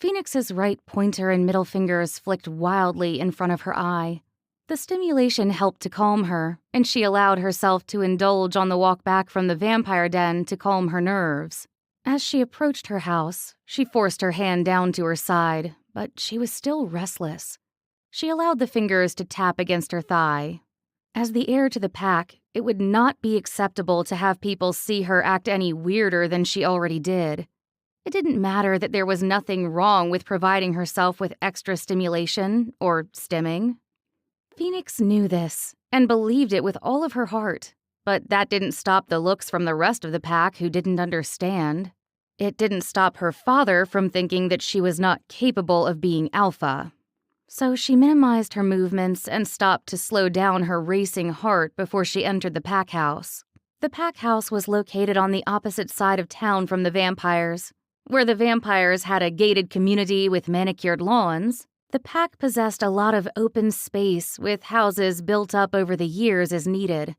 Phoenix's right pointer and middle fingers flicked wildly in front of her eye. The stimulation helped to calm her, and she allowed herself to indulge on the walk back from the vampire den to calm her nerves. As she approached her house, she forced her hand down to her side, but she was still restless. She allowed the fingers to tap against her thigh. As the heir to the pack, it would not be acceptable to have people see her act any weirder than she already did. It didn't matter that there was nothing wrong with providing herself with extra stimulation, or stimming. Phoenix knew this, and believed it with all of her heart, but that didn't stop the looks from the rest of the pack who didn't understand. It didn't stop her father from thinking that she was not capable of being alpha. So she minimized her movements and stopped to slow down her racing heart before she entered the pack house. The pack house was located on the opposite side of town from the vampires. Where the vampires had a gated community with manicured lawns, the pack possessed a lot of open space with houses built up over the years as needed.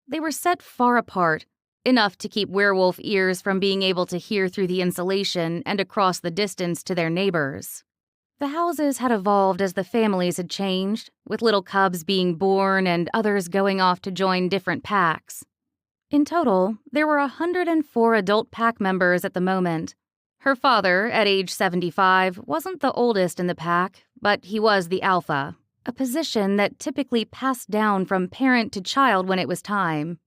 They were set far apart, enough to keep werewolf ears from being able to hear through the insulation and across the distance to their neighbors. The houses had evolved as the families had changed, with little cubs being born and others going off to join different packs. In total, there were 104 adult pack members at the moment. Her father, at age 75, wasn't the oldest in the pack, but he was the alpha, a position that typically passed down from parent to child when it was time.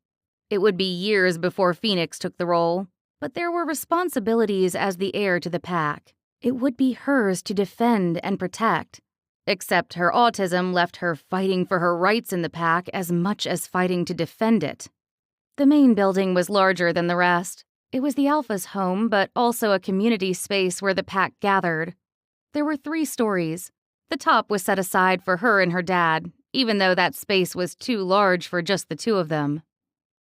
It would be years before Phoenix took the role, but there were responsibilities as the heir to the pack. It would be hers to defend and protect, except her autism left her fighting for her rights in the pack as much as fighting to defend it. The main building was larger than the rest. It was the Alpha's home, but also a community space where the pack gathered. There were 3 stories. The top was set aside for her and her dad, even though that space was too large for just the 2 of them.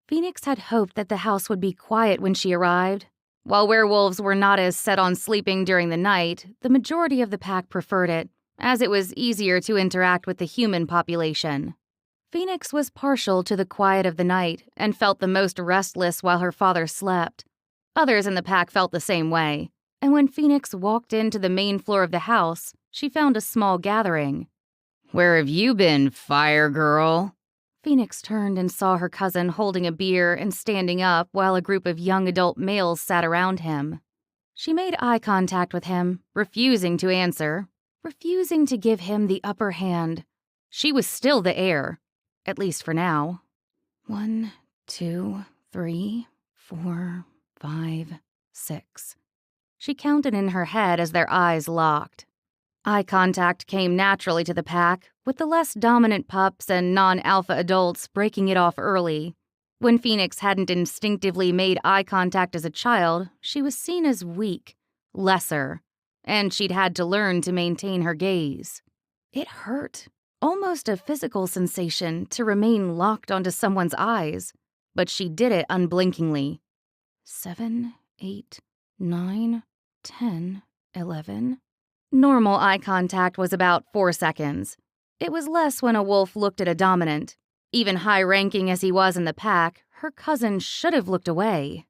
Phoenix had hoped that the house would be quiet when she arrived. While werewolves were not as set on sleeping during the night, the majority of the pack preferred it, as it was easier to interact with the human population. Phoenix was partial to the quiet of the night and felt the most restless while her father slept. Others in the pack felt the same way, and when Phoenix walked into the main floor of the house, she found a small gathering. "Where have you been, fire girl?" Phoenix turned and saw her cousin holding a beer and standing up while a group of young adult males sat around him. She made eye contact with him, refusing to answer, refusing to give him the upper hand. She was still the heir, at least for now. 1, 2, 3, 4, 5, 6. She counted in her head as their eyes locked. Eye contact came naturally to the pack, with the less dominant pups and non-alpha adults breaking it off early. When Phoenix hadn't instinctively made eye contact as a child, she was seen as weak, lesser, and she'd had to learn to maintain her gaze. It hurt, almost a physical sensation, to remain locked onto someone's eyes, but she did it unblinkingly. 7, 8, 9, 10, 11. Normal eye contact was about 4 seconds. It was less when a wolf looked at a dominant. Even high-ranking as he was in the pack, her cousin should have looked away.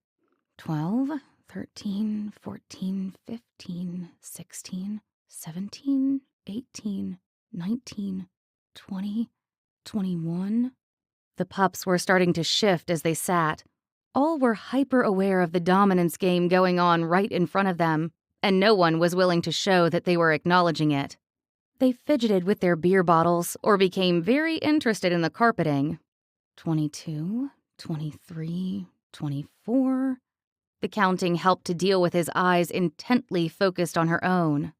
12, 13, 14, 15, 16, 17, 18, 19, 20, 21. The pups were starting to shift as they sat. All were hyper-aware of the dominance game going on right in front of them, and no one was willing to show that they were acknowledging it. They fidgeted with their beer bottles or became very interested in the carpeting. 22, 23, 24. The counting helped to deal with his eyes intently focused on her own.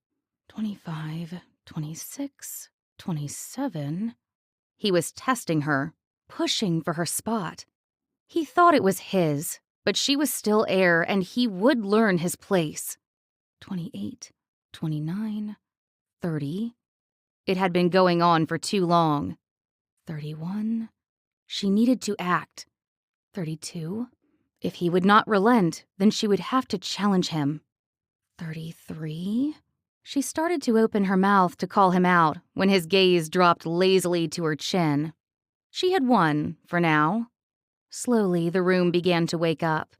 25, 26, 27. He was testing her, pushing for her spot. He thought it was his, but she was still heir and he would learn his place. 28, 29, 30. It had been going on for too long. 31. She needed to act. 32. If he would not relent, then she would have to challenge him. 33. She started to open her mouth to call him out when his gaze dropped lazily to her chin. She had won, for now. Slowly, the room began to wake up.